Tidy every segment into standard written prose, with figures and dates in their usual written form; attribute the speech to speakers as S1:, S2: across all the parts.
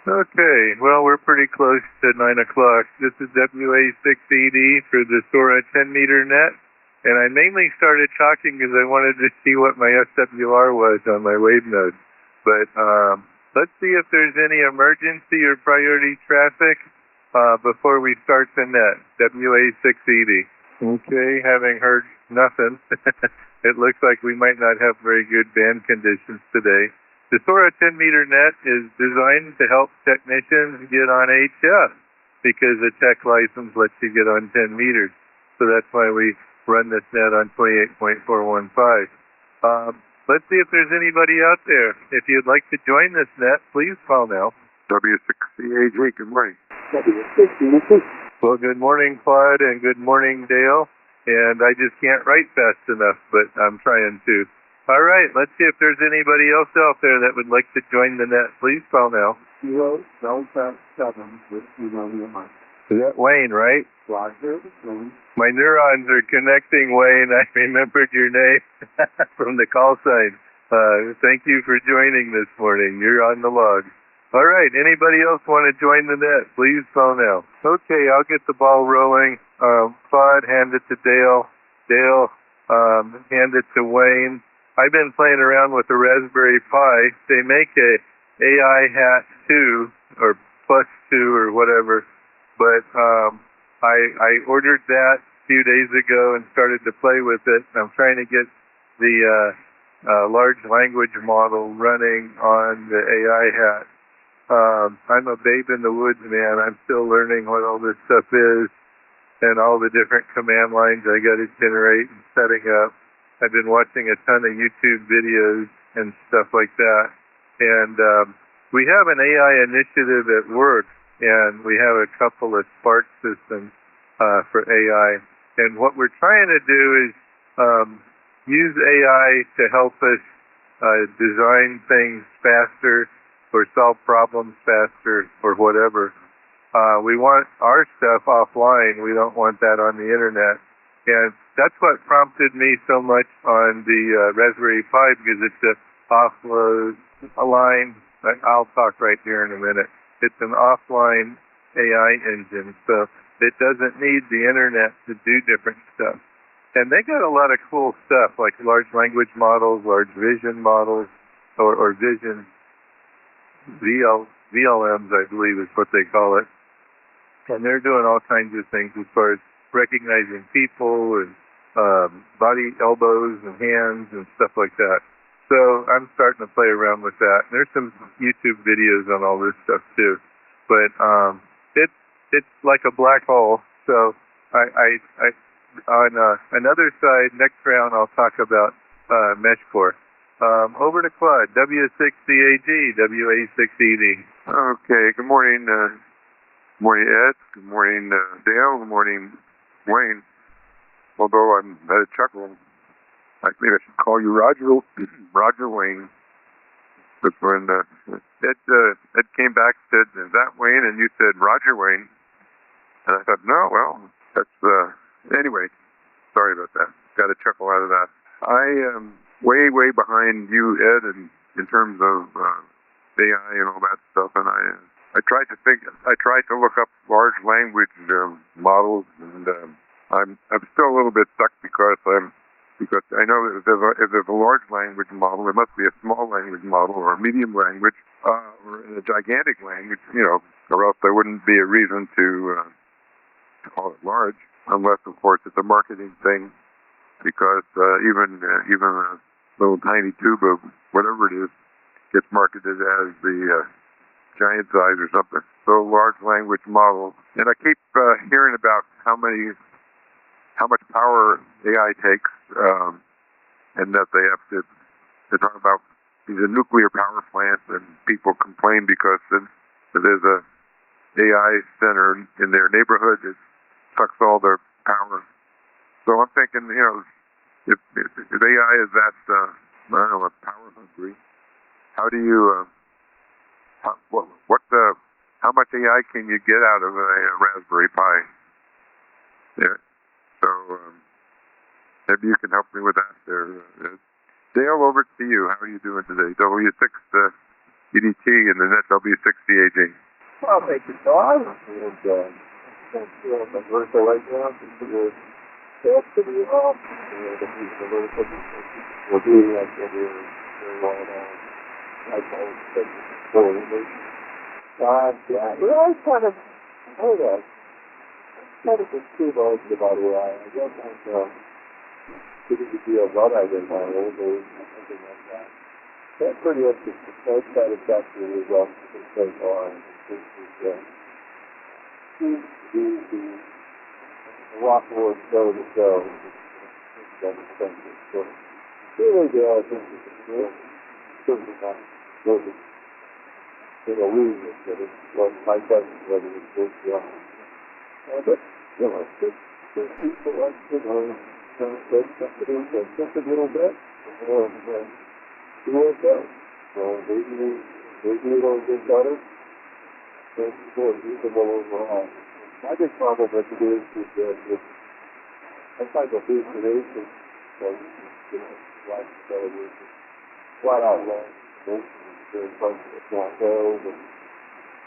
S1: Okay, well, we're pretty close to 9 o'clock. This is WA6ED for the SOARA 10-meter net, and I mainly started talking because I wanted to see what my SWR was on my wave node. But let's see if there's any emergency or priority traffic before we start the net, WA6ED. Okay, having heard nothing, it looks like we might not have very good band conditions today. The SOARA 10-meter net is designed to help technicians get on HF because the tech license lets you get on 10 meters. So that's why we run this net on 28.415. Let's see if there's anybody out there. If you'd like to join this net, please call now.
S2: W6CAG, good morning.
S1: Well, good morning, Claude, and good morning, Dale. And I just can't write fast enough, but I'm trying to. All right, let's see if there's anybody else out there that would like to join the net. Please call now.
S3: 077 with
S1: Is that Wayne, right?
S3: Roger.
S1: My neurons are connecting, Wayne. I remembered your name from the call sign. Thank you for joining this morning. You're on the log. All right, anybody else want to join the net? Please call now. Okay, I'll get the ball rolling. Claude, hand it to Dale. Dale, hand it to Wayne. I've been playing around with the Raspberry Pi. They make a AI Hat 2 or Plus 2 or whatever, but I ordered that a few days ago and started to play with it. I'm trying to get the large language model running on the AI Hat. I'm a babe in the woods, man. I'm still learning what all this stuff is and all the different command lines I got to generate and setting up. I've been watching a ton of YouTube videos and stuff like that. And we have an AI initiative at work, and we have a couple of Spark systems for AI. And what we're trying to do is use AI to help us design things faster or solve problems faster or whatever. We want our stuff offline. We don't want that on the internet. And that's what prompted me so much on the Raspberry Pi, because it's an offload line. I'll talk right here in a minute. It's an offline AI engine, so it doesn't need the internet to do different stuff. And they got a lot of cool stuff, like large language models, large vision models, or vision VLMs, I believe is what they call it. And they're doing all kinds of things as far as recognizing people and body, elbows, and hands and stuff like that. So I'm starting to play around with that. There's some YouTube videos on all this stuff too, but it's like a black hole. So I on another side, next round I'll talk about MeshCore. Over to Claude, W6CAG, WA6ED.
S2: Okay, good morning. Good morning, Ed. Good morning, Dale. Good morning, Wayne. Although I'm at a chuckle, I think I should call you Roger Wayne. But when Ed came back and said, "Is that Wayne?" and you said Roger Wayne, and I thought, no, well, that's anyway. Sorry about that. Got a chuckle out of that. I am way behind you, Ed, in terms of AI and all that stuff, and I tried to look up large language models, and I'm still a little bit stuck because I know that if there's a large language model, there must be a small language model or a medium language or a gigantic language, or else there wouldn't be a reason to call it large, unless of course it's a marketing thing, because even a little tiny tube of whatever it is gets marketed as the giant size or something. So large language model, and I keep hearing about how much power AI takes, and that they have to talk about these nuclear power plants, and people complain because there's a AI center in their neighborhood that sucks all their power. So I'm thinking, if AI is that, power hungry, how do you, how much AI can you get out of a Raspberry Pi? Yeah. So maybe you can help me with that there. Dale, over to you. How are you doing today? W6 EDT, and the net W60AG.
S3: Well, thank you, Todd. And, thank you. I'm vertical right now. Consider sales to be off. And if you can vertical, we're doing that very well now. I call it forward. Yeah. Well, I kind of, kind of just two modes about AI. I don't think, getting to be a lot I did my old age or something like that. That's pretty interesting. Most satisfactory results so far. This is, seems to be a lot more show to show than expensive. So, really, I think it's certainly not really in a reason that it's what my question whether it's good or not. But, you know, just people like to learn. Just a little bit, and see where it goes. So maybe it'll get better. It's more reasonable overall. My big problem with it is that it's like a hallucination. So, you know, like television, flat out wrong. There's like not go,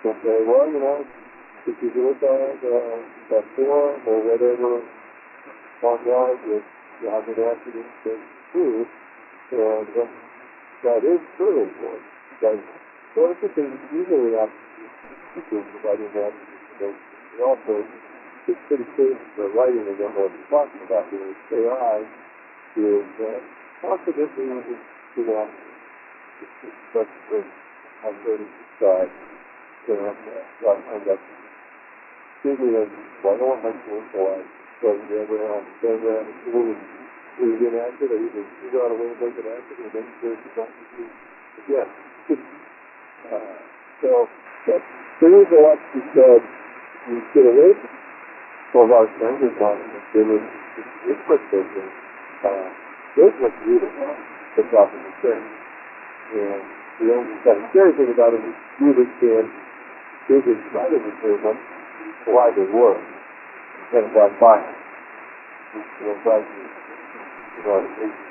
S3: but say, well, you know, if you do it that form or whatever. Online with you have an accident that's true, and that is true. Because one of the things usually happens to writing that is also it's pretty clear the writing and then what we're talking about here is AI is confidently to that such as I've heard it described and that's usually I don't want my to so you ever understand that when you get acid or you can figure out a way to make it acid and then there's the problem. Yeah. So there is a lot to be said in consideration for our standards on it. It's what business. There's what's really wrong. The problem is there. And the scary thing about it is you really can dig inside of the system why they work. And by fire.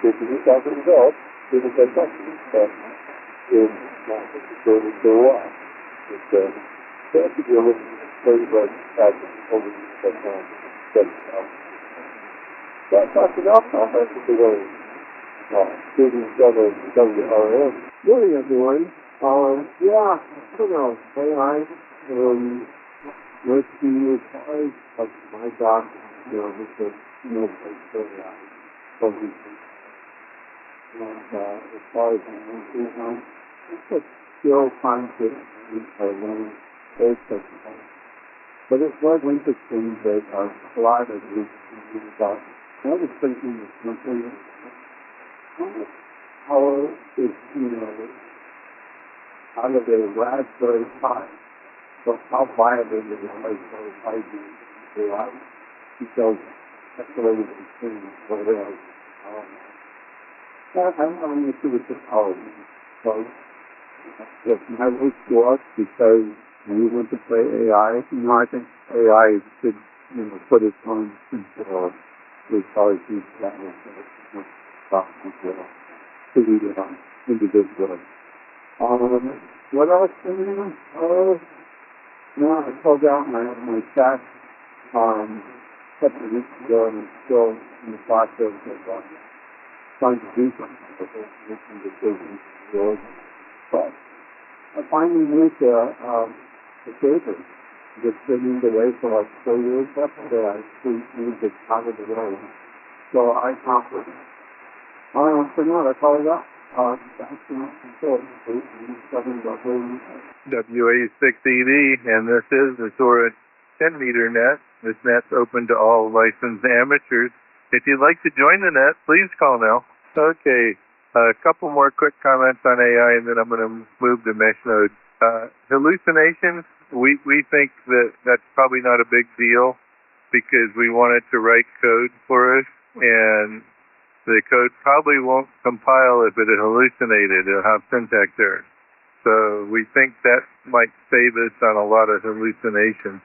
S3: If you just have the results, it is a question that is not necessarily so why. It's has to deal with very much over that time. So I talked about conference with the way students WRM. Morning, everyone. Yeah, I don't know, AI, let's see, as far as like my doc, with the place for some people. And as far as it's a still fine to learn those types of things. But it was interesting that a lot of these about, I was thinking of something, how is, out of a Raspberry Pi. So how viable is it like those ideas they are? Because that's the way we can see what it is. I'm going to do with the power. So if my roots go up because we want to play AI, I think AI should, put its own control. We probably use that with software to read it on individually. What else? I pulled out my stash a couple of weeks ago, and I'm still in the process of trying to do something with it, making decisions. But I finally moved the paper that's been away for like 4 years after that. I moved it out of the way. So I accomplished it. For now, that's all I got.
S1: WA6ED, and this is the SOARA 10-meter net. This net's open to all licensed amateurs. If you'd like to join the net, please call now. Okay, a couple more quick comments on AI, and then I'm going to move to MeshNode. Hallucinations, we think that that's probably not a big deal because we want it to write code for us, and the code probably won't compile if it hallucinated. It'll have syntax errors. So we think that might save us on a lot of hallucinations.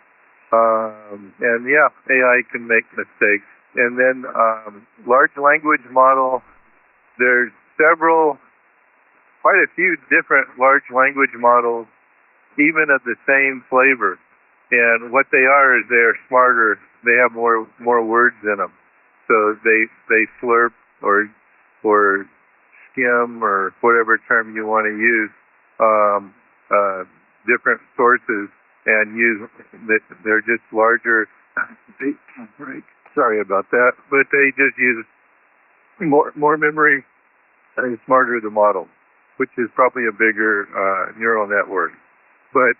S1: And yeah, AI can make mistakes. And then large language model, there's several quite a few different large language models, even of the same flavor. And what they are is they're smarter. They have more words in them. So they slurp or skim or whatever term you want to use different sources and use. They're just larger. Sorry about that, but they just use more memory and smarter the model, which is probably a bigger neural network. But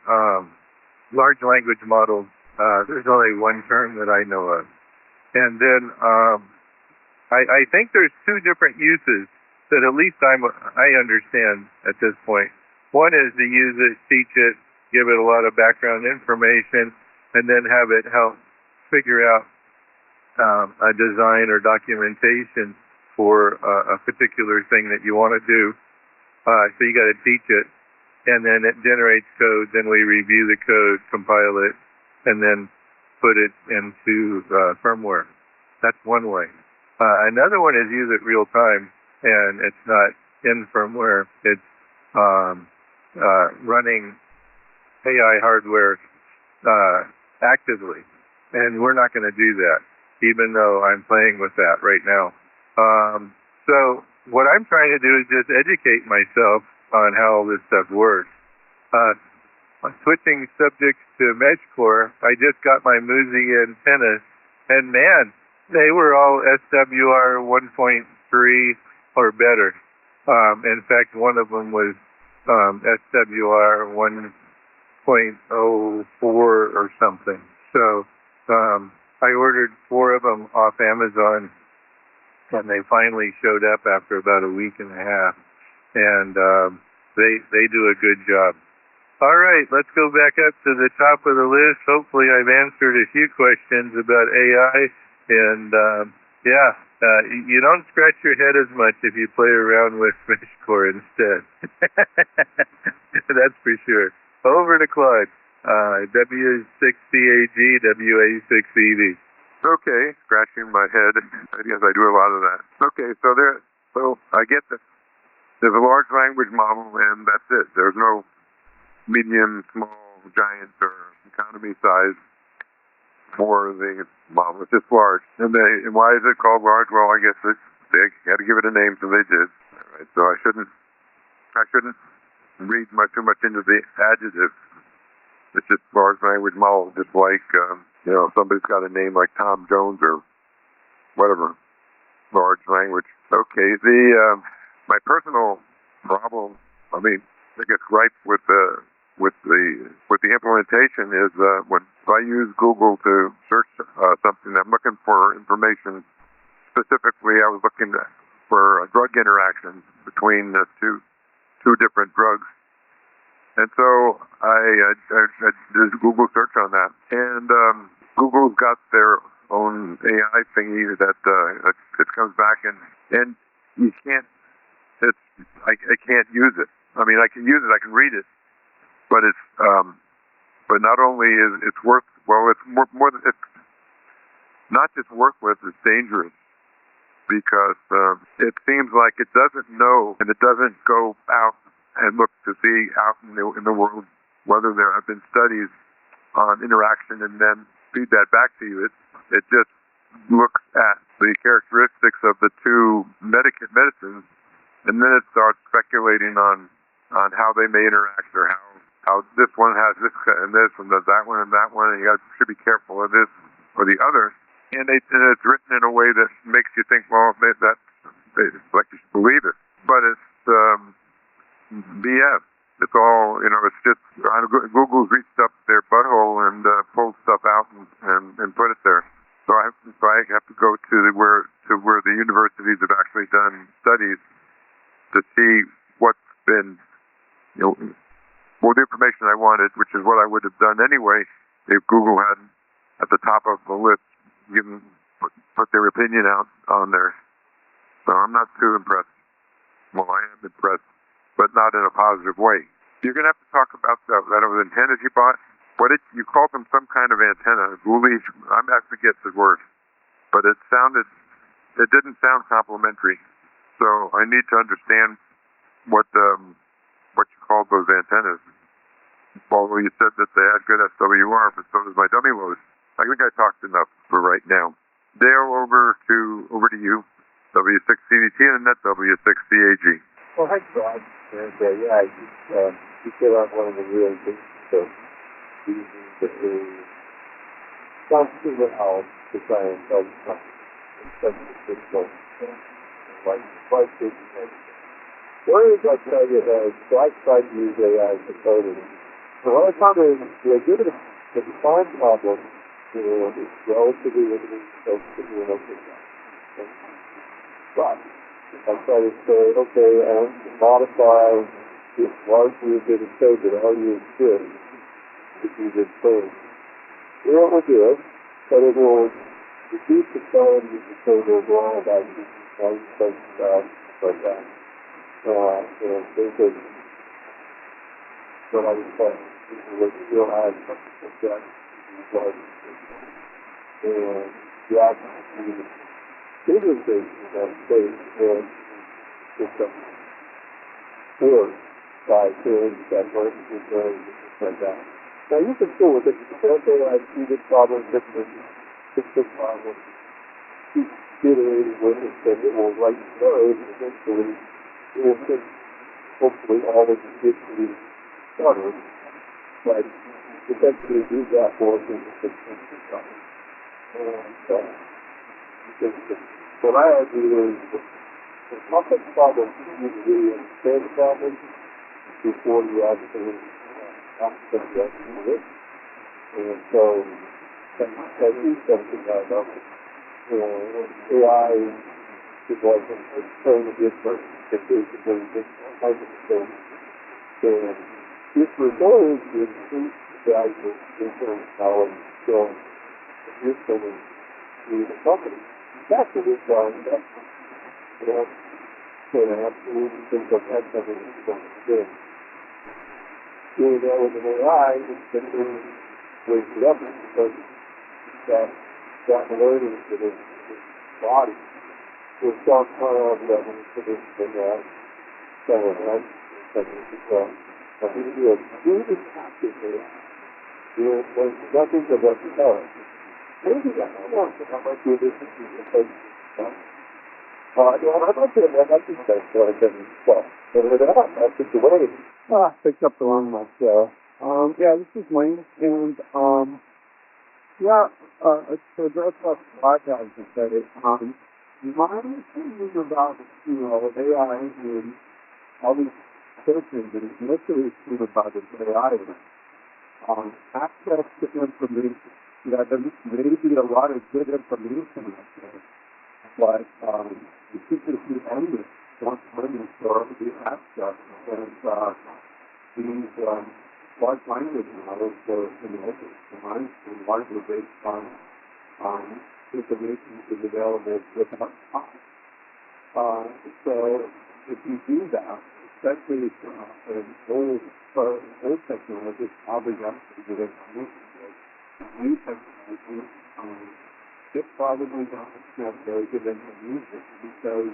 S1: large language models, there's only one term that I know of. And then I think there's two different uses that at least I understand at this point. One is to use it, teach it, give it a lot of background information, and then have it help figure out a design or documentation for a particular thing that you want to do. So you got to teach it, and then it generates code. Then we review the code, compile it, and then put it into firmware. That's one way. Another one is use it real time, and it's not in firmware. It's running AI hardware actively, and we're not going to do that, even though I'm playing with that right now. So what I'm trying to do is just educate myself on how all this stuff works. Switching subjects to MeshCore, I just got my Musi antennas, and man, they were all SWR 1.3 or better. In fact, one of them was SWR 1.04 or something. So I ordered 4 of them off Amazon, and they finally showed up after about a week and a half, and they do a good job. All right, let's go back up to the top of the list. Hopefully I've answered a few questions about AI, and you don't scratch your head as much if you play around with MeshCore instead. That's for sure. Over to Claude. W6CAG, WA6EV.
S2: Okay, scratching my head. I guess I do a lot of that. Okay, so I get that there's a large language model, and that's it. There's no medium, small, giant, or economy size for the model. It's just large. And why is it called large? Well, I guess they had to give it a name, so they did. All right, so I shouldn't read too much into the adjective. It's just large language model, just like somebody's got a name like Tom Jones or whatever. Large language. Okay, my personal problem, I guess gripe with the implementation is when I use Google to search something, I'm looking for information. Specifically, I was looking for drug interactions between two different drugs. And so I did a Google search on that. And Google's got their own AI thingy that it comes back and you can't, I can't use it. I can use it, I can read it, but but not only is it's more than, it's not just worthless, it's dangerous, because it seems like it doesn't know, and it doesn't go out and look to see out in the world whether there have been studies on interaction and then feed that back to you. It just looks at the characteristics of the two medicines, and then it starts speculating on how they may interact, or how this one has this and this, and does that one and that one, and you should be careful of this or the other. And it's written in a way that makes you think, well, that's like you should believe it. But it's BS. It's all, it's just Google's reached up their butthole and pulled stuff out and put it there. So I have to go to where the universities have actually done studies to see what's been, the information I wanted, which is what I would have done anyway if Google hadn't at the top of the list put their opinion out on there. So I'm not too impressed. Well, I am impressed, but not in a positive way. You're going to have to talk about that those antennas you bought. You called them some kind of antenna. I forget the word, but it didn't sound complimentary. So I need to understand what you called those antennas. Although you said that they had good SWR, but so does my dummy load. I think I talked enough for right now. Dale, over to you. W6CDT and net W6CAG.
S3: Well, thanks, Rod. And yeah, you hit on one of the really big stuff. Using the something else to try and tell you something. Instead of just going, like this. One of the things I tell you is, so I try to use AI for coding. So what I found is, given the defined problem, it's relatively limited, relatively limited. But if I try to say, okay, I want to modify this largely bit of code that already exists to do this thing. It won't do it, but it will reduce the quality of the code overall by one such like that. There's a what I would call what still has object and the actual visualization of space and system force by things that work with things like that. Now you can still with it, okay, I see this problem, fix this problem, keep iterating with it, and it will write code, and eventually it will fix hopefully all of the issues started, but eventually do that for us in the system. And what I argue is the complex problem you really understand the problem before you actually access it. And so that is something I know. AI is like a term of different that is a very different type of thing. And if we're going to increase the value in terms of knowledge, skills, and usefulness to the company, that's what we're trying to do. So I absolutely think that that's something that's going to do. Doing that with an AI is going to waste it up because that learning for the body will start part of that for this thing out. So I think you are really active there. There's nothing to what you know. Maybe I don't know how much you listen to the place. I'd like to say so I can, well, that's just the way. I picked up the wrong mic there. Yeah, this is Wayne, and, to address what Scott has to say, my opinion about, AI and all these searches is mostly about this AI access to information. Yeah, there may be a lot of good information out there, but the teachers who own this don't learn for the access, and these large language models for design and largely based on information that is available without cost. So if you do that, especially in old technology, probably have to do it. New technology, it probably doesn't have very good information because,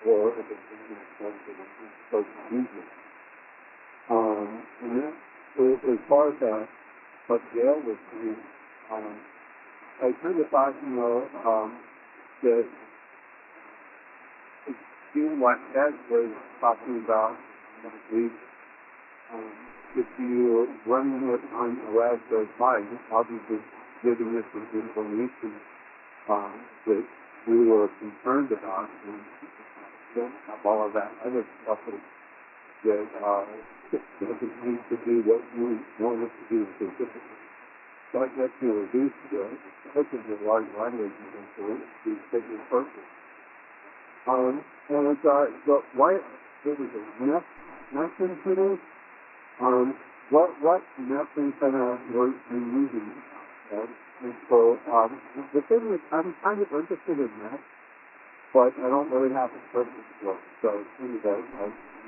S3: or if it's supposed to use it. And then, as far as what Gail was saying, I kind of thought, that seeing what Ed was talking about last week, if you run it on a Raspberry Pi, obviously giving us some information that we were concerned about, and don't have all of that other stuff that doesn't need to do what we want it to do specifically. So I guess you reduce the large language model to fit your purpose. And but why there was a mesh antenna. What mesh antenna were you using? And so the thing is, I'm kind of interested in mesh, but I don't really have a purpose for it. So anyway, I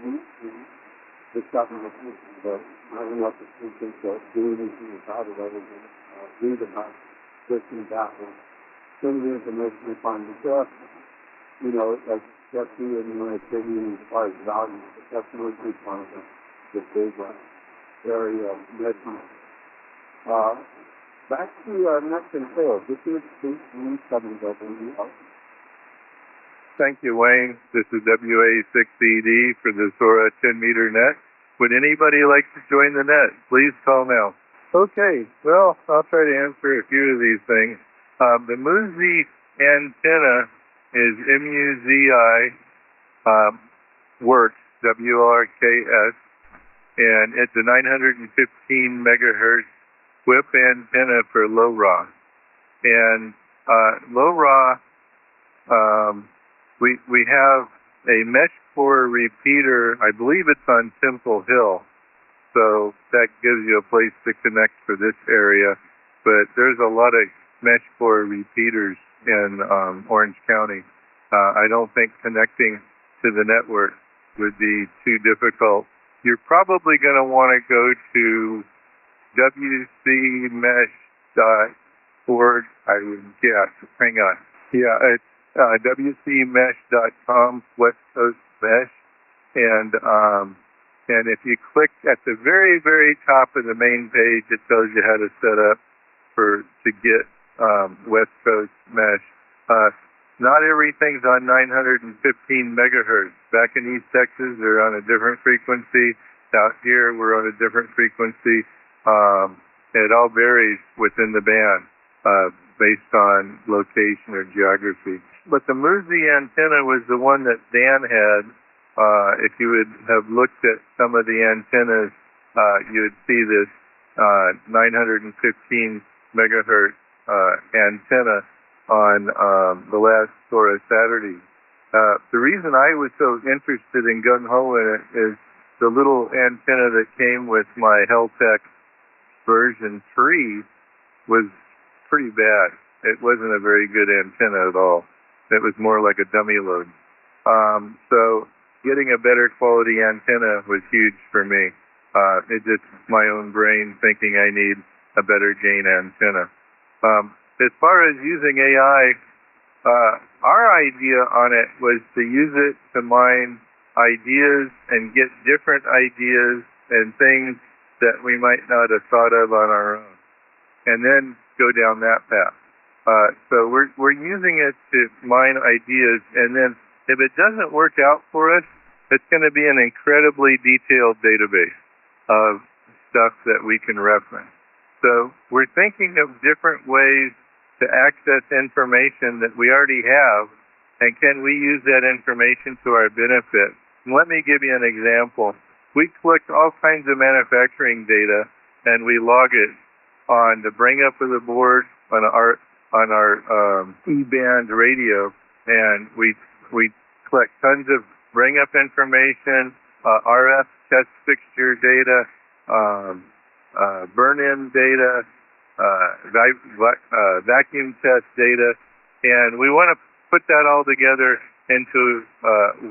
S3: need to discuss my thinking, but I don't know if it's something to do anything about it other than read about listening back and some of the information I find myself, That's in my opinion as far as value. That's really good content. The big area of measurement. Back to Next and Sales. This is Steve coming over here.
S1: Thank you, Wayne. This is WA6ED for the SOARA 10-meter net. Would anybody like to join the net? Please call now. Okay, well, I'll try to answer a few of these things. The MUSI antenna is MUZI works, WRKS, and it's a 915 megahertz whip antenna for LoRa. And LoRa, we have a MeshCore repeater. I believe it's on Temple Hill, so that gives you a place to connect for this area. But there's a lot of MeshCore repeaters in Orange County. I don't think connecting to the network would be too difficult. You're probably going to want to go to wcmesh.org, I would guess. Hang on. Yeah, it's wcmesh.com, West Coast Mesh. And if you click at the very, very top of the main page, it tells you how to set up to get West Coast Mesh. Not everything's on 915 megahertz. Back in East Texas, they're on a different frequency. Out here, we're on a different frequency. It all varies within the band based on location or geography. But the MUSI antenna was the one that Dan had. If you would have looked at some of the antennas, you would see this 915 megahertz antenna on the last SOARA Saturday. The reason I was so interested in gung-ho in it is the little antenna that came with my Heltec version 3 was pretty bad. It wasn't a very good antenna at all. It was more like a dummy load. So getting a better quality antenna was huge for me. It's just my own brain thinking I need a better gain antenna. As far as using AI, our idea on it was to use it to mine ideas and get different ideas and things that we might not have thought of on our own, and then go down that path. So we're using it to mine ideas, and then if it doesn't work out for us, it's going to be an incredibly detailed database of stuff that we can reference. So we're thinking of different ways to access information that we already have, and can we use that information to our benefit? And let me give you an example. We collect all kinds of manufacturing data, and we log it on the bring up of the board on our E-band radio, and we collect tons of bring up information, RF test fixture data, burn-in data, vacuum test data, and we want to put that all together into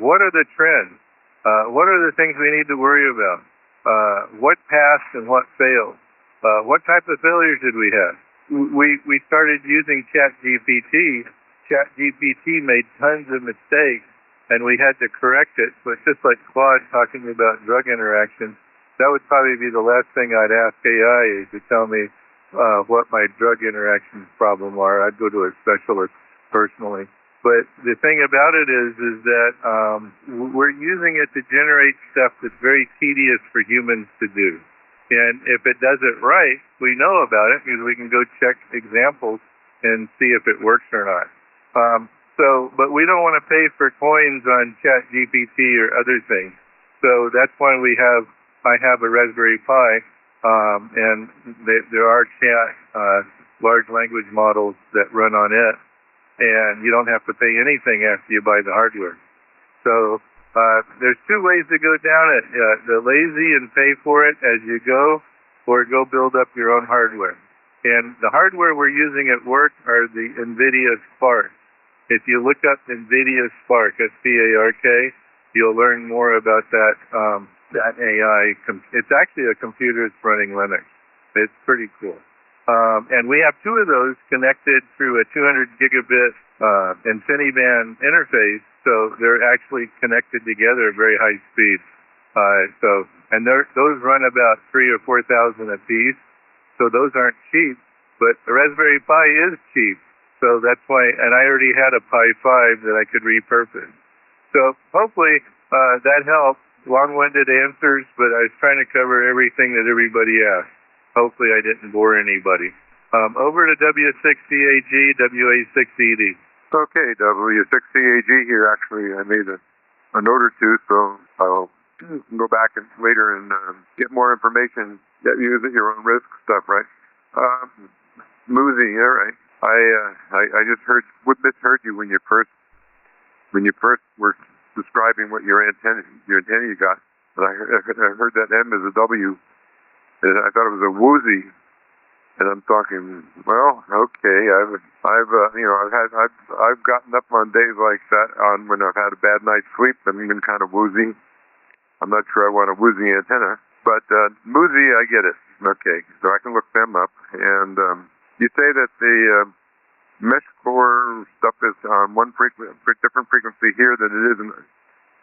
S1: what are the trends, what are the things we need to worry about, what passed and what failed, what type of failures did we have. We started using ChatGPT. ChatGPT made tons of mistakes, and we had to correct it. So it's just like Claude talking about drug interactions. That would probably be the last thing I'd ask AI, is to tell me what my drug interaction problem are. I'd go to a specialist personally. But the thing about it is that we're using it to generate stuff that's very tedious for humans to do. And if it does it right, we know about it because we can go check examples and see if it works or not. But we don't want to pay for coins on ChatGPT or other things. So that's why I have a Raspberry Pi, and there are large language models that run on it, and you don't have to pay anything after you buy the hardware. So there's two ways to go down it: the lazy and pay for it as you go, or go build up your own hardware. And the hardware we're using at work are the NVIDIA Spark. If you look up NVIDIA Spark, SPARK, you'll learn more about that AI. It's actually a computer that's running Linux. It's pretty cool. And we have two of those connected through a 200 gigabit InfiniBand interface. so they're actually connected together at very high speed. Those run about 3,000 or 4,000 a piece, so those aren't cheap. But the Raspberry Pi is cheap, so that's why. And I already had a Pi 5 that I could repurpose. So hopefully that helped. Long-winded answers, but I was trying to cover everything that everybody asked. Hopefully I didn't bore anybody. Over to W6CAG, WA6ED.
S2: Okay, W6CAG here. Actually, I made a note or two, so I'll go back and later and get more information. Get you at your own risk stuff, right? Muzi, all right. I just misheard you when you first were describing what your antenna you got. And I heard that M is a W, and I thought it was a woozy. And I'm talking, well, okay. I've gotten up on days like that when I've had a bad night's sleep and been kind of woozy. I'm not sure I want a woozy antenna, but Muzi, I get it. Okay, so I can look them up. And you say that the MeshCore stuff is on different frequency here than it is in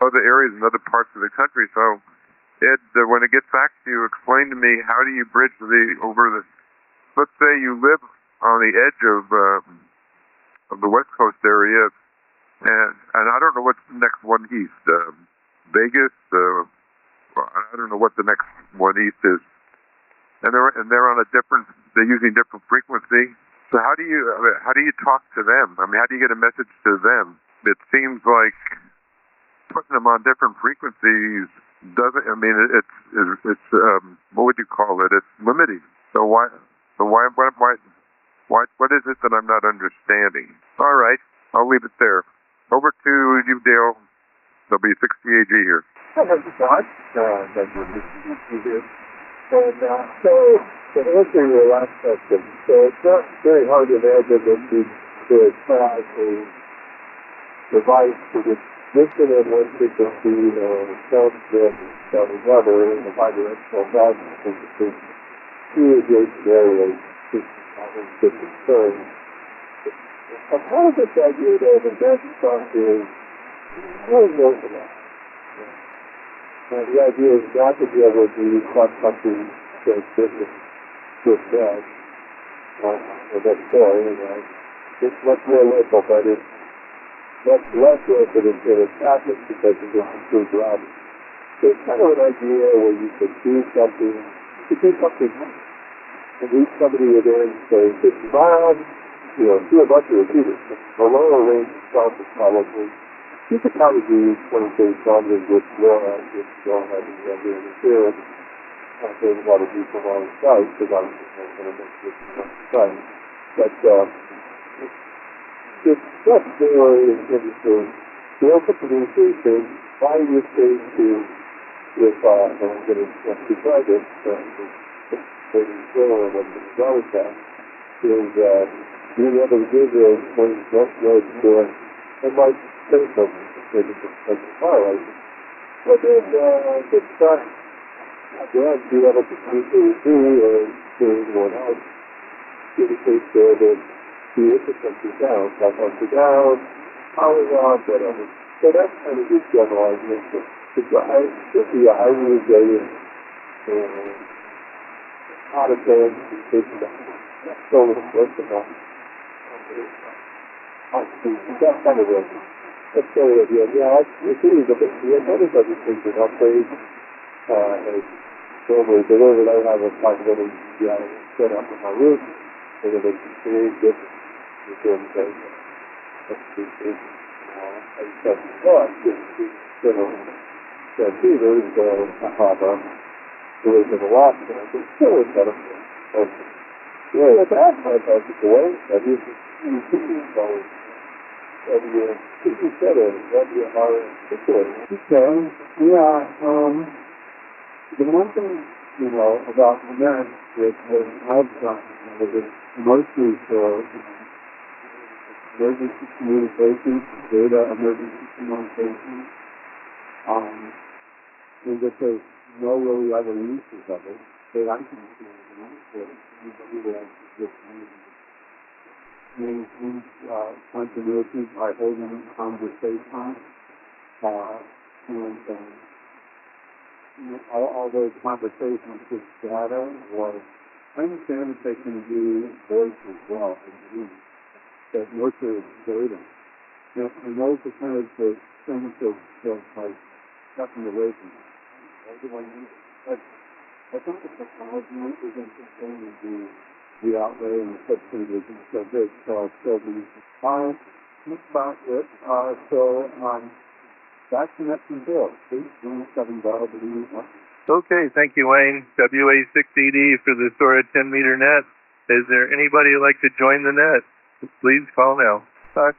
S2: other areas in other parts of the country. So, Ed, when it gets back to you, explain to me, how do you bridge let's say you live on the edge of the West Coast area, and I don't know what's the next one east. Vegas. I don't know what the next one east is. And they're on they're using different frequency. So how do you talk to them? I mean, how do you get a message to them? It seems like putting them on different frequencies doesn't. I mean, it's what would you call it? It's limiting. So why what is it that I'm not understanding? All right, I'll leave it there. Over to you, Dale. W6CAG here.
S3: I have a thought that you're listening to here. And so, to answer your last question, so it's not very hard to imagine that you could have a device that is distant at one frequency and transmit at another in a bidirectional fashion between two adjacent areas, which is concerned. A part of this idea that the best stuff is really orthodox. The idea is not to be able to do cross-country transmission with that, or that story, it's much more local, but it's much less local in its traffic because of the improved routing. So it's kind of an idea where you could do something and reach somebody within, say, 50 miles, do a bunch of repeaters. The lower range itself is probably, you could probably do 20, 30 kilometers with SOARA if you don't have any other interference. There's a lot of people on the site, because obviously there's going to make this on the site. But it's much more interesting. The open communication, why you say to, and I'm going to describe this, maybe SOARA and what the result is, being able to give those things much more secure and might say something, maybe just like a firelight. But then, it's not, again, be able to communicate or to anyone else, indicate there that the infrastructure is down, like up or down, power off, whatever. So that's kind of just generalization. It should be a highly resilient out of band communication that's so little versatile. That's kind of it. That's the idea. Yeah, you see the antennas are just things that upgrade as normally delivered. I have a possibility set up on my roof, and then they can create different things. That's the thing. I just have to thought, transceivers, I have there was a lot, but I think still is better. Yeah, that's fantastic way. That is the one thing, about the men that I've gotten is mostly for emergency communications, data emergency communications, and that there's no really other uses of it. They like to see it, maintain continuity by holding conversation. All those conversations with data, or I understand that they can do voice as well, that nurture data. And those are kind of the things of like stepping away from it. Everyone needs it. I think the technology isn't sustaining the outlay and the subsidies and so big, so that's about it. That's the next bill. Please, $7.
S1: Okay, thank you, Wayne. WA6ED for the SOARA 10-meter net. Is there anybody who'd like to join the net? Please call now.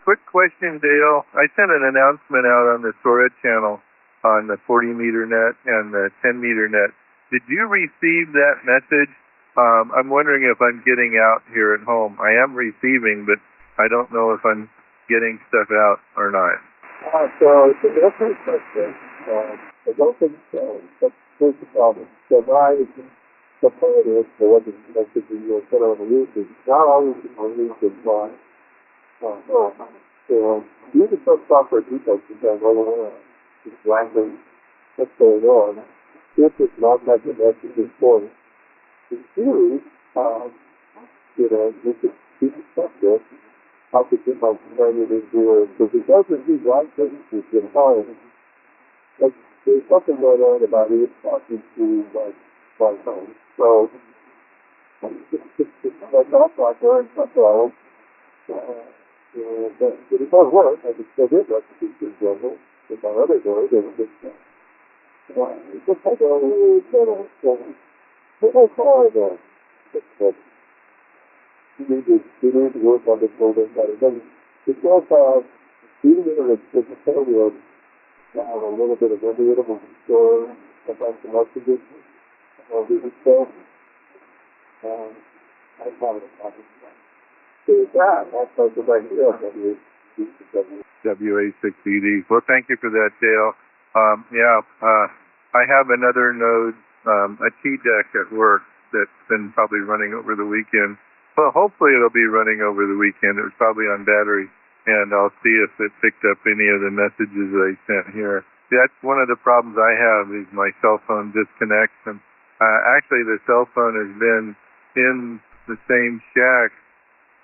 S1: Quick question, Dale. I sent an announcement out on the SOARA channel on the 40-meter net and the 10-meter net. Did you receive that message? I'm wondering if I'm getting out here at home. I am receiving, but I don't know if I'm getting stuff out or not.
S3: So it's a different question. I don't think so. But here's the problem. So my point is, for what the message you put on the roof is not always on the roof is why. So you can put software details to say, well, it's random, what's going on. If it's not like the message is for it. In theory, you could stuff this. How to get my companion into it. Because it doesn't do right things in time. Like, there's something going on about it talking to my phone. So, it's like that software and stuff else. But it does work. I can still get that feature level. If my other doors, it would just it's just like a little channel. But I call it you need to work on this a little bit better. It's also, even if it's a failure, to have a little bit of variable store, sometimes some messages, or even so. I call it that's like the right deal.
S1: WA6ED. Well, thank you for that, Dale. I have another node, a T-deck at work that's been probably running over the weekend. Well, hopefully it'll be running over the weekend. It was probably on battery, and I'll see if it picked up any of the messages I sent here. That's one of the problems I have is my cell phone disconnects. And actually, the cell phone has been in the same shack.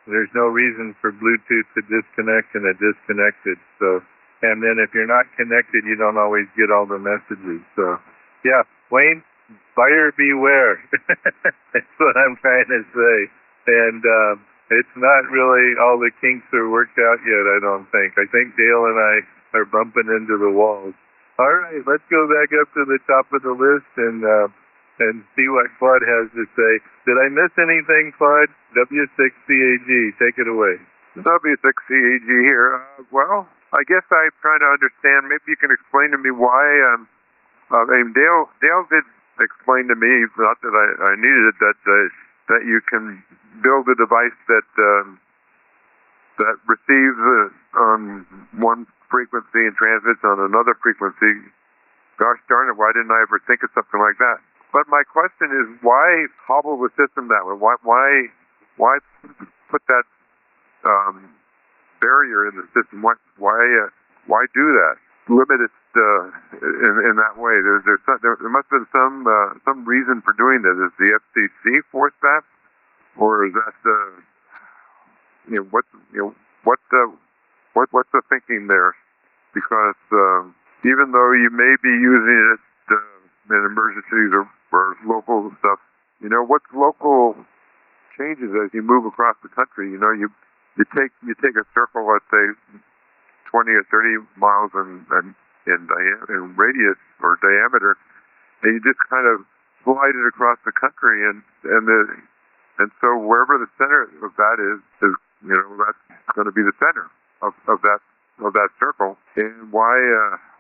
S1: There's no reason for Bluetooth to disconnect and it disconnected. So, and then if you're not connected, you don't always get all the messages. So, yeah, Wayne, buyer beware. That's what I'm trying to say. And it's not really all the kinks are worked out yet, I don't think. I think Dale and I are bumping into the walls. All right, let's go back up to the top of the list and see what Claude has to say. Did I miss anything, Claude? W6CAG, take it away.
S2: W6CAG here. Well, I guess I'm trying to understand. Maybe you can explain to me why. Dale did explain to me, not that I needed it, that you can build a device that receives on one frequency and transmits on another frequency. Gosh darn it, why didn't I ever think of something like that? But my question is, why hobble the system that way? Why put that barrier in the system? Why do that? Limit it in that way. There must have been some reason for doing that. Is the FCC forced that, or is that what's the thinking there? Because even though you may be using it in emergencies or local stuff, what's local changes as you move across the country. You take a circle, let's say 20 or 30 miles in radius or diameter, and you just kind of slide it across the country, and so wherever the center of that is that's going to be the center of that circle. And why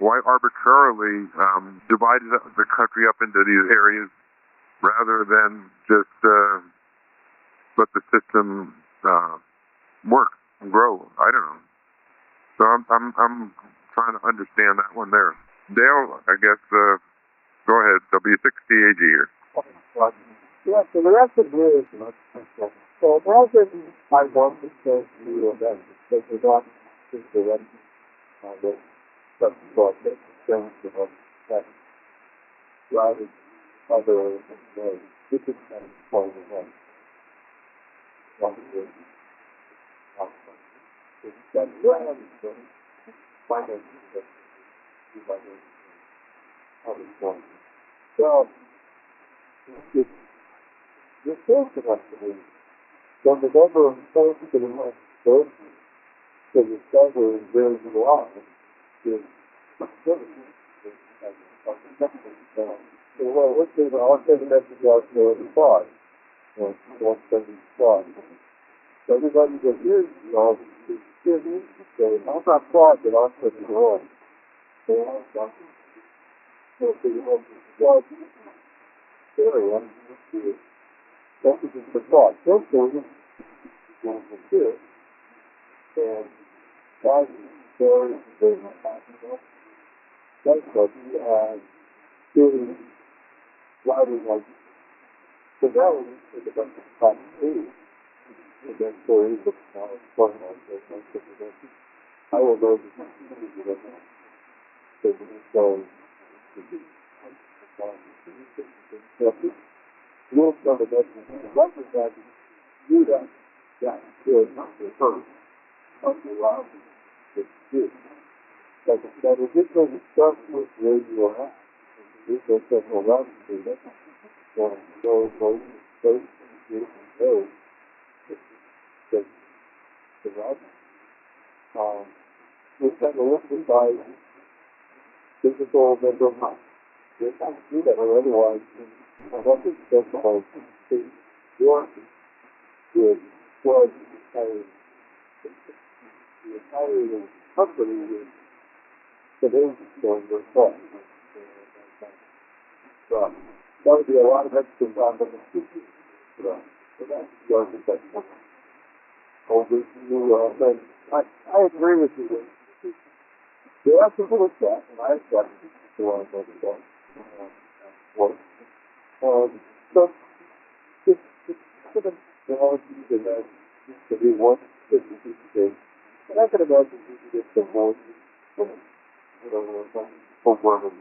S2: arbitrarily divide the country up into these areas rather than just let the system work and grow? I don't know. So I'm trying to understand that one there. Dale, I guess, go ahead. W6CAG here.
S3: Yeah, so the rest of the is So imagine I want to say to you event, because we're not just the event that doesn't go up, things that driving other ways. This is kind of part of the event. One of the that brand finance that you might have going. So if you're thinking of the then the number of things that you have to discover is where you are is well, let's say that I'll send a message out to the thought, or I'll send a thought. So everybody that hears you all is say, I'm not thought that I'll send it on. So you have to start area, this is the thought. First thing, going to do, and why there is that's what you have doing writing like today is about the top three. And then for each of now it's one of those I will know the so most of the best what is that do that is not the first of the love it's good. That is different stuff with where you are at. This is several love to that. So the love. It's like a listen by physical mental health. You can't do that or otherwise. I don't think that's the whole thing. Your good was the entire company is today's going to thought. So that would be a lot of extra time in the future. So that's the architect. Over to you, but I agree with you. There are some little stuff, and I've got to want to go work. So just sort of technology that to be one specific thing. And I can imagine you can get some more homework and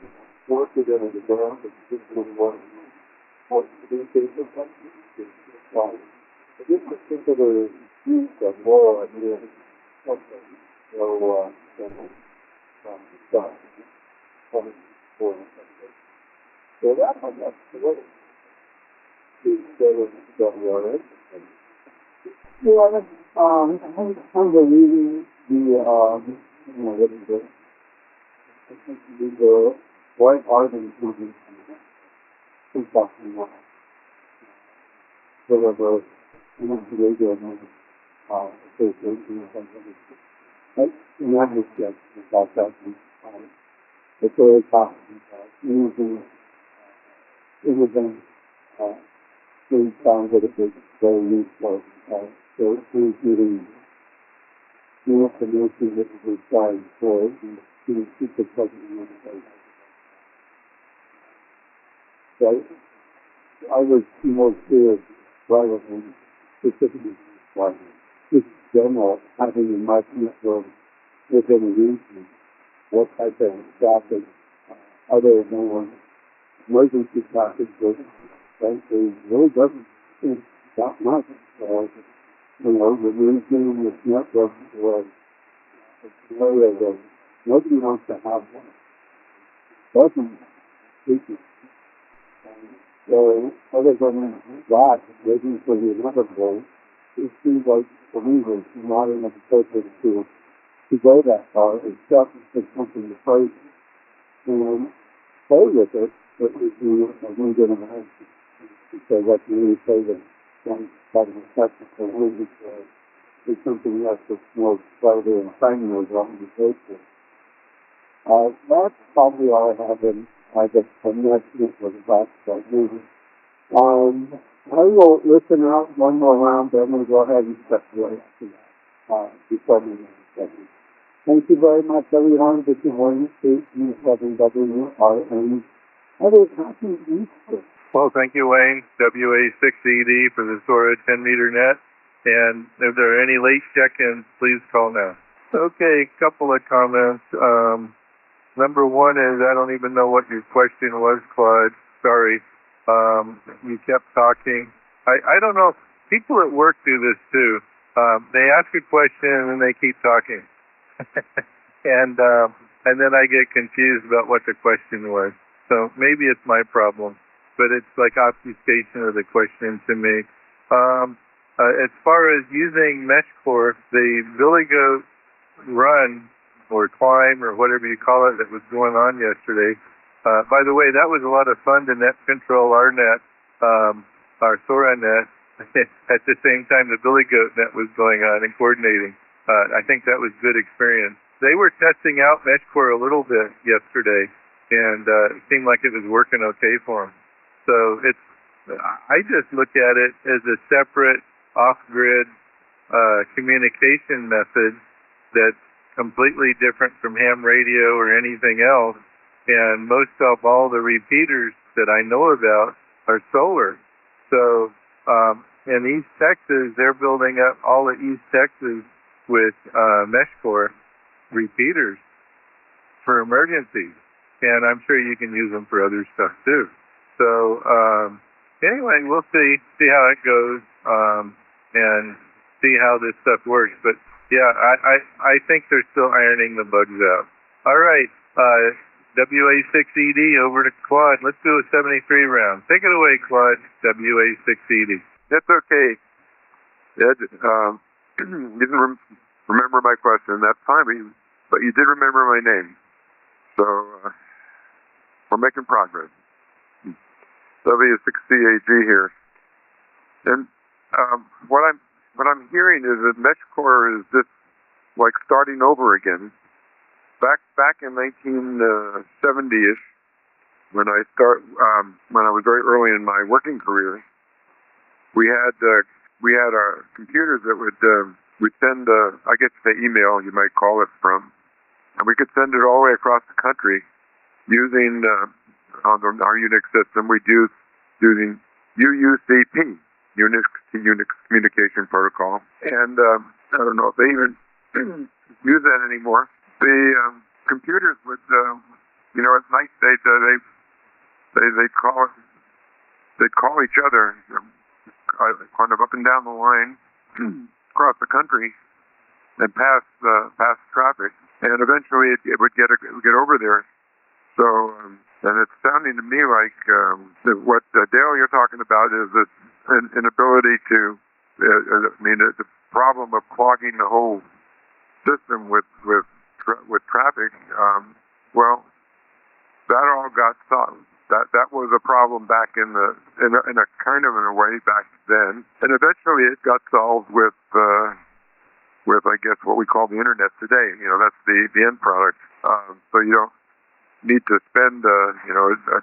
S3: work with them in the ground and just really want to do things sometimes. But this particular use of moral idea so stuff. So that one, that's the way. I'm reading the White Arden movie. Who's talking about whatever radio association or something. Right? And that was just about that. It's very possible. It was we found that it was very useful. So it was getting the information that was required for it and to keep the president in place. So I was more clear rather than specifically like just general having in my network within a region what type of traffic other than emergency traffic was frankly really doesn't seem that much. The region with network was an area that nobody wants to have one. Doesn't speak it. So other than that, waiting for the inevitable, it seems like believers not in a position to go that far, except for something to pray and play with it, but if you are going to imagine. So what you really say that one part of the technical language is something else that's more further and primary than the basic. That's probably all I have in I guess I'm not sure what about that movie. I will listen out one more round, but I'm going to go ahead and step away before the second. Thank you very much, everyone. This is William Street, WRN. Other copies Easter.
S1: Well, thank you, Wayne. WA6ED for the SOARA 10-meter net. And if there are any late check-ins, please call now. Okay, couple of comments. Number one is I don't even know what your question was, Claude. Sorry. You kept talking. I don't know. People at work do this too. They ask a question and then they keep talking. and then I get confused about what the question was. So maybe it's my problem, but it's like obfuscation of the question to me. As far as using MeshCore, the Billy Goat run or climb or whatever you call it that was going on yesterday. By the way, that was a lot of fun to net control our net, our SOARA net, at the same time the Billy Goat net was going on and coordinating. I think that was good experience. They were testing out MeshCore a little bit yesterday, and it seemed like it was working okay for them. So I just look at it as a separate off-grid communication method that's completely different from ham radio or anything else. And most of all the repeaters that I know about are solar. So in East Texas, they're building up all of East Texas with MeshCore repeaters for emergencies. And I'm sure you can use them for other stuff too. So anyway, we'll see how it goes and see how this stuff works. But yeah, I think they're still ironing the bugs out. All right, WA6ED over to Claude. Let's do a 73 round. Take it away, Claude, WA6ED.
S2: That's okay. Ed, you didn't remember my question. That's fine, but you did remember my name. So we're making progress. W6CAG here. And what I'm hearing is that MeshCore is just like starting over again. Back in 1970-ish, when I was very early in my working career, we had our computers that we'd send I guess the email you might call it from, and we could send it all the way across the country using on our Unix system we'd use using UUCP. Unix Communication Protocol, and I don't know if they even use that anymore. The computers would, at night they'd call each other, kind of up and down the line across the country, and pass traffic, and eventually it would get over there. So, and it's sounding to me like what Dale you're talking about is this. An ability to, the problem of clogging the whole system with traffic. Well, that all got solved. That was a problem back in a kind of in a way back then, and eventually it got solved with I guess what we call the internet today. That's the end product. So you don't need to spend a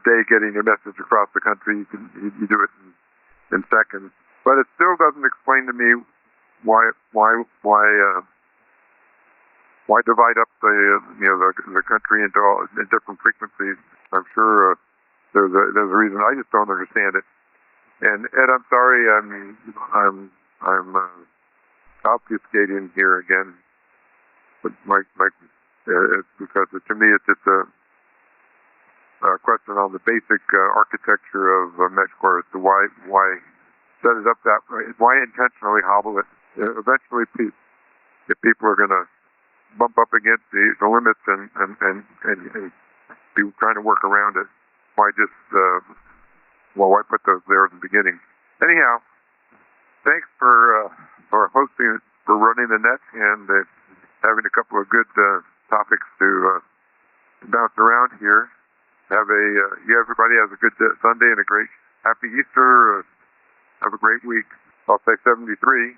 S2: day getting your message across the country. You do it in seconds, but it still doesn't explain to me why divide up the country into different frequencies. I'm sure there's a reason. I just don't understand it. And Ed, I'm sorry, I'm obfuscating here again, but because to me it's just a question on the basic architecture of MeshCore as to why set it up that way, why intentionally hobble it. Eventually, if people are going to bump up against the limits and be trying to work around it, why just why put those there at the beginning? Anyhow, thanks for hosting, for running the net, and having a couple of good topics to bounce around here. Everybody has a good Sunday and a great happy Easter. Have a great week. I'll say 73.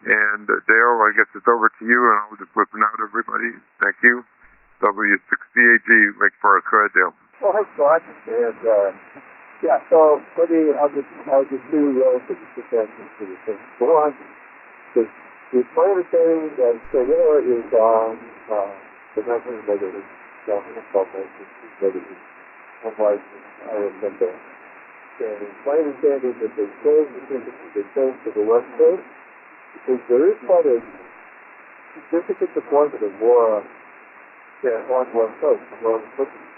S2: And Dale, I guess it's over to you, and I'll just listen out to everybody. Thank you. W6CAG, MeshCore. Go ahead, Dale.
S3: Well, thanks, Scott. And so I'll just do relative defenses to the thing. One, the planetary and SOARA is on the measurement negative. Unlike I remember. And my understanding is that they closed to the west coast, because there is quite a significant deployment of LoRa on one coast, on cookies.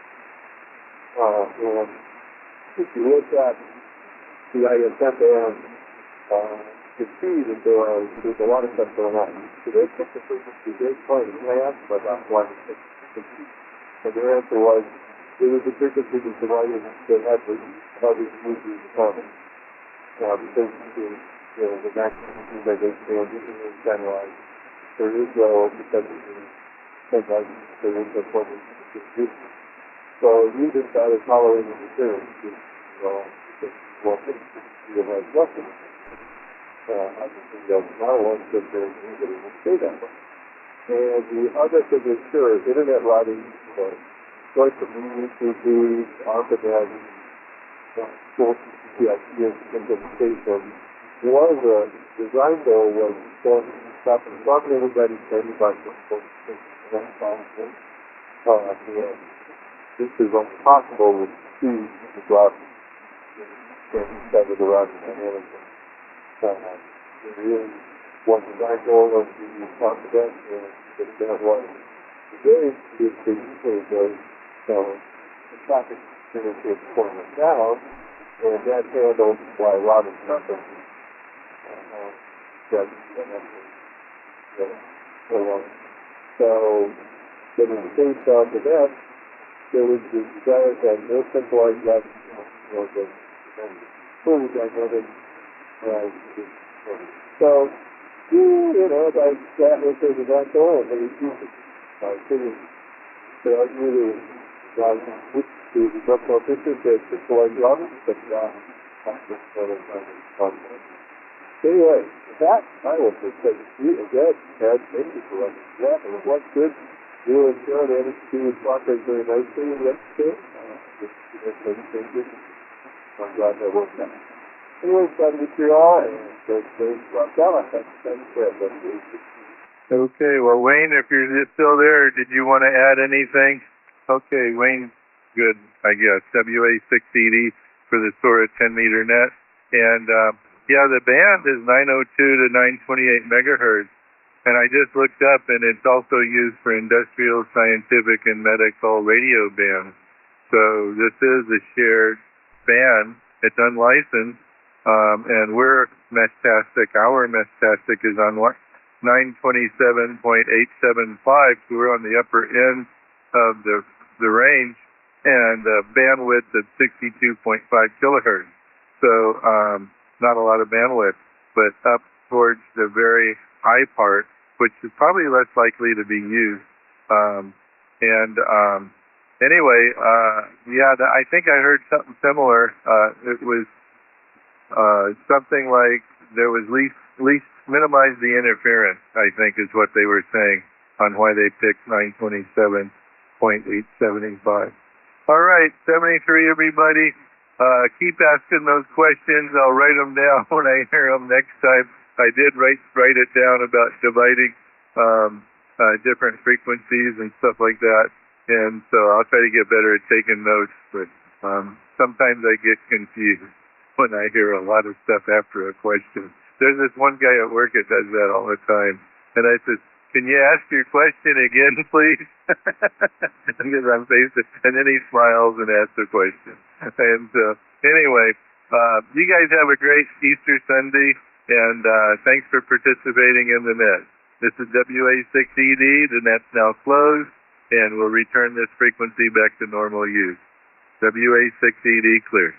S3: And if you look at the ISM band, you see that there's a lot of stuff going on. So they picked the frequency they claimed, and I asked them about why they picked the frequency. And their answer was, it was the frequency that provided that had the other uses coming. Because the maximum that they stand is generalized. There is no potential there is no point in distribution. So you just started following the theory. Well, you have nothing. I think that now one said there's anybody who say that way. And the other thing is, sure, internet routing, choice of TV, ARPANET, full CIP implementation. One of the design goal was to stop everybody standing by the this is impossible with speed to drop instead of the routing dynamic. There is one design goal of the ARPANET, and that was today is the usually goes so the traffic interface pulling it down, and that handles why routing happens. So, then in the case of the that, there was the desire to have no centralized routing, the fully dynamic. So, like that was the design goal, and they used it. So I really which is much more efficient to centralized routing, but anyway, that I will just say you again, Ted, thank you for running that. And it was good. You and John managed to progress very nicely in that too. I'm glad that worked out. Anyway, glad to meet you all, and thanks for coming. Thanks for it.
S1: Okay, well, Wayne, if you're still there, did you want to add anything? Okay, Wayne, good, I guess. WA6ED for the SOARA 10-meter net. And, yeah, the band is 902 to 928 megahertz. And I just looked up, and it's also used for industrial, scientific, and medical radio bands. So this is a shared band. It's unlicensed. And we're Meshtastic. Our Meshtastic is on 927.875, so we're on the upper end of the range, and bandwidth of 62.5 kilohertz. So not a lot of bandwidth, but up towards the very high part, which is probably less likely to be used. Anyway, yeah, I think I heard something similar. It was something like there was least minimize the interference, I think is what they were saying on why they picked 927.875. All right, 73, everybody. Keep asking those questions. I'll write them down when I hear them next time. I did write it down about dividing different frequencies and stuff like that. And so I'll try to get better at taking notes, but sometimes I get confused when I hear a lot of stuff after a question. There's this one guy at work that does that all the time. And I said, can you ask your question again, please? Because I'm faced it. And then he smiles and asks the question. And anyway, you guys have a great Easter Sunday, and thanks for participating in the net. This is WA6ED. The net's now closed, and we'll return this frequency back to normal use. WA6ED clear.